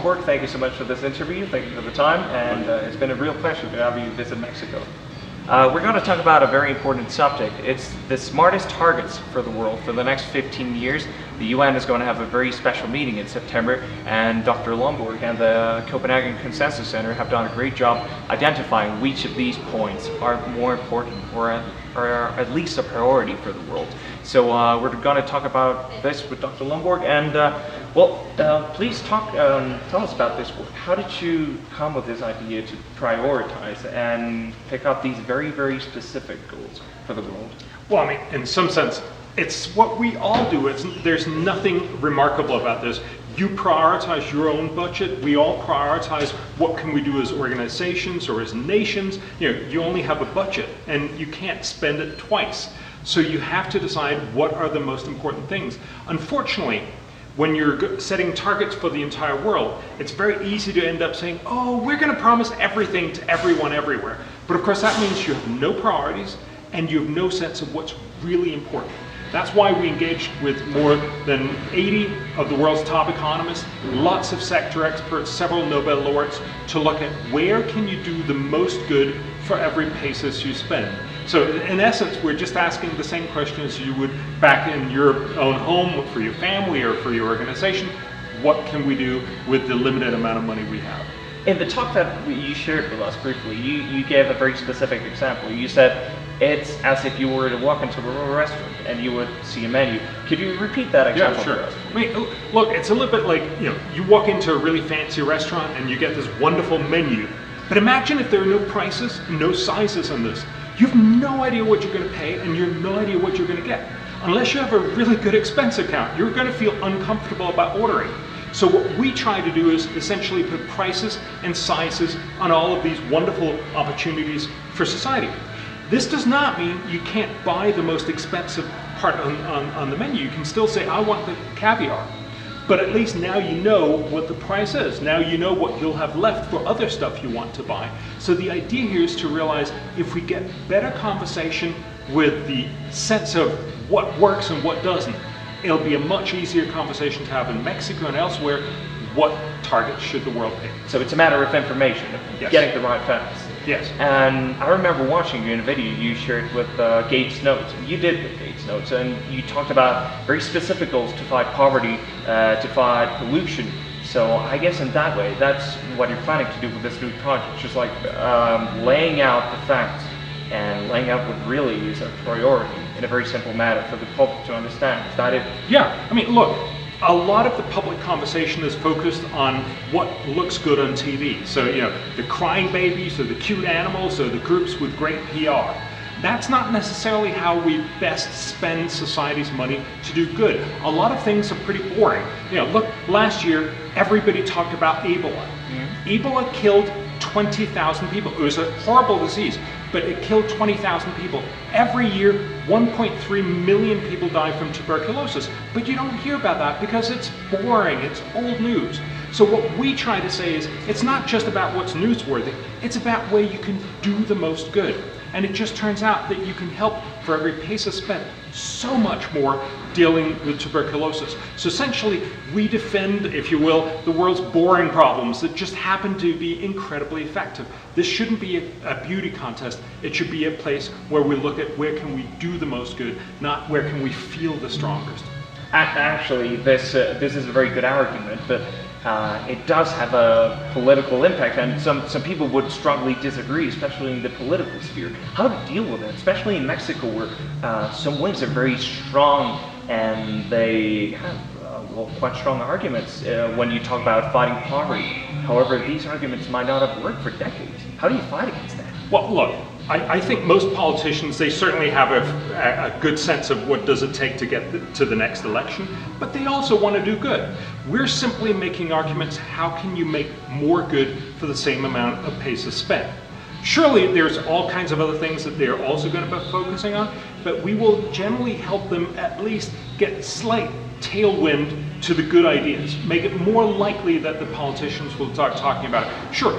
Lomborg, thank you so much for this interview. Thank you for the time, and it's been a real pleasure to have you visit Mexico. We're going to talk about a very important subject. It's the smartest targets for the world for the next 15 years. The UN is going to have a very special meeting in September, and Dr. Lomborg and the Copenhagen Consenso Centre have done a great job identifying which of these points are more important or at least a priority for the world. So we're going to talk about this with Dr. Lomborg, and please tell us about this. How did you come with this idea to prioritize and pick up these very, very specific goals for the world? Well, I mean, in some sense, it's what we all do. There's nothing remarkable about this. You prioritize your own budget. We all prioritize what can we do as organizations or as nations. You only have a budget and you can't spend it twice. So you have to decide what are the most important things. Unfortunately, when you're setting targets for the entire world, it's very easy to end up saying, oh, we're going to promise everything to everyone everywhere. But of course that means you have no priorities and you have no sense of what's really important. That's why we engaged with more than 80 of the world's top economists, lots of sector experts, several Nobel laureates, to look at where can you do the most good for every pesos you spend. So in essence, we're just asking the same questions you would back in your own home for your family or for your organization. What can we do with the limited amount of money we have? In the talk that you shared with us briefly, you gave a very specific example. You said it's as if you were to walk into a restaurant and you would see a menu. Could you repeat that example? Yeah, sure. I mean, look, it's a little bit like, you walk into a really fancy restaurant and you get this wonderful menu. But imagine if there are no prices, no sizes on this. You have no idea what you're going to pay and you have no idea what you're going to get. Unless you have a really good expense account, you're going to feel uncomfortable about ordering. So what we try to do is essentially put prices and sizes on all of these wonderful opportunities for society. This does not mean you can't buy the most expensive part on the menu. You can still say, I want the caviar. But at least now you know what the price is. Now you know what you'll have left for other stuff you want to buy. So the idea here is to realize if we get better conversation with the sense of what works and what doesn't, it'll be a much easier conversation to have in Mexico and elsewhere. What targets should the world pick? So it's a matter of information, Yes. getting the right facts. Yes. And I remember watching you in a video you shared with Gates Notes. You did with Gates Notes, and you talked about very specific goals to fight poverty, to fight pollution. So I guess in that way, that's what you're planning to do with this new project, just like laying out the facts and laying out what really is a priority in a very simple manner for the public to understand. Is that it? Yeah, I mean, look, a lot of the public conversation is focused on what looks good on TV. So, the crying babies or the cute animals or the groups with great PR. That's not necessarily how we best spend society's money to do good. A lot of things are pretty boring. Look, last year, everybody talked about Ebola. Ebola killed 20,000 people. It was a horrible disease, but it killed 20,000 people. Every year, 1.3 million people die from tuberculosis. But you don't hear about that because it's boring, it's old news. So what we try to say is, it's not just about what's newsworthy, it's about where you can do the most good. And it just turns out that you can help for every peso spent so much more dealing with tuberculosis. So essentially, we defend, if you will, the world's boring problems that just happen to be incredibly effective. This shouldn't be a beauty contest. It should be a place where we look at where can we do the most good, not where can we feel the strongest. Actually, this is a very good argument, but it does have a political impact, and some people would strongly disagree, especially in the political sphere. How to deal with it, especially in Mexico, where some wings are very strong and they have quite strong arguments when you talk about fighting poverty. However, these arguments might not have worked for decades. How do you fight against that? Well, look, I think most politicians, they certainly have a good sense of what does it take to get to the next election, but they also want to do good. We're simply making arguments, how can you make more good for the same amount of pesos spent? Surely there's all kinds of other things that they're also going to be focusing on, but we will generally help them at least get slight tailwind to the good ideas, make it more likely that the politicians will start talking about it. Sure,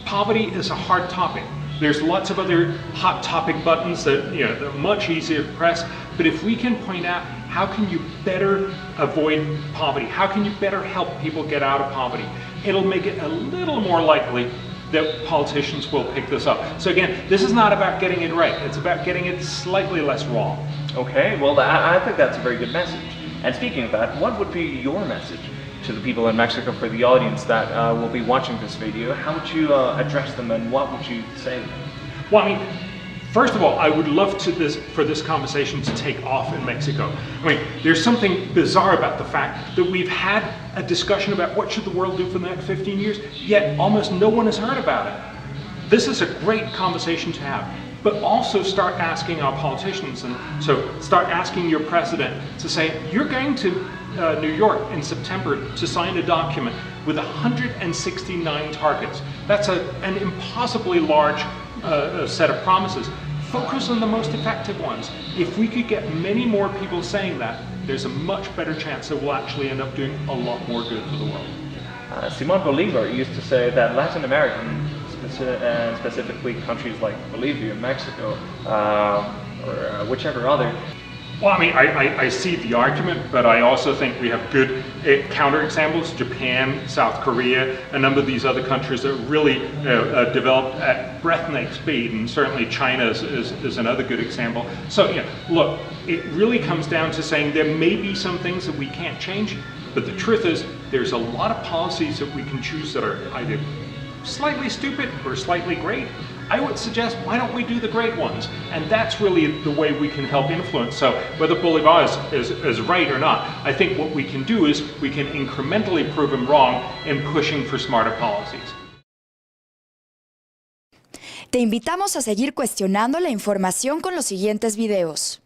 poverty is a hard topic. There's lots of other hot topic buttons that they're much easier to press, but if we can point out how can you better avoid poverty, how can you better help people get out of poverty, it'll make it a little more likely that politicians will pick this up. So again, this is not about getting it right, it's about getting it slightly less wrong. Okay, well I think that's a very good message. And speaking of that, what would be your message to the people in Mexico, for the audience that will be watching this video? How would you address them, and what would you say to them? Well, I mean, first of all, I would love for this conversation to take off in Mexico. I mean, there's something bizarre about the fact that we've had a discussion about what should the world do for the next 15 years, yet almost no one has heard about it. This is a great conversation to have, but also start asking our politicians, and so start asking your president to say, you're going to New York in September to sign a document with 169 targets. That's an impossibly large set of promises. Focus on the most effective ones. If we could get many more people saying that, there's a much better chance that we'll actually end up doing a lot more good for the world. Simón Bolívar used to say that Latin American, specifically countries like Bolivia, Mexico, or whichever other. Well, I mean, I see the argument, but I also think we have good counterexamples. Japan, South Korea, a number of these other countries that really developed at breathtaking speed, and certainly China is another good example. So, you know, look, it really comes down to saying there may be some things that we can't change, but the truth is there's a lot of policies that we can choose that are either slightly stupid or slightly great. I would suggest, why don't we do the great ones? And that's really the way we can help influence. So whether Bolivar is right or not, I think what we can do is we can incrementally prove him wrong in pushing for smarter policies. Te invitamos a seguir cuestionando la información con los siguientes videos.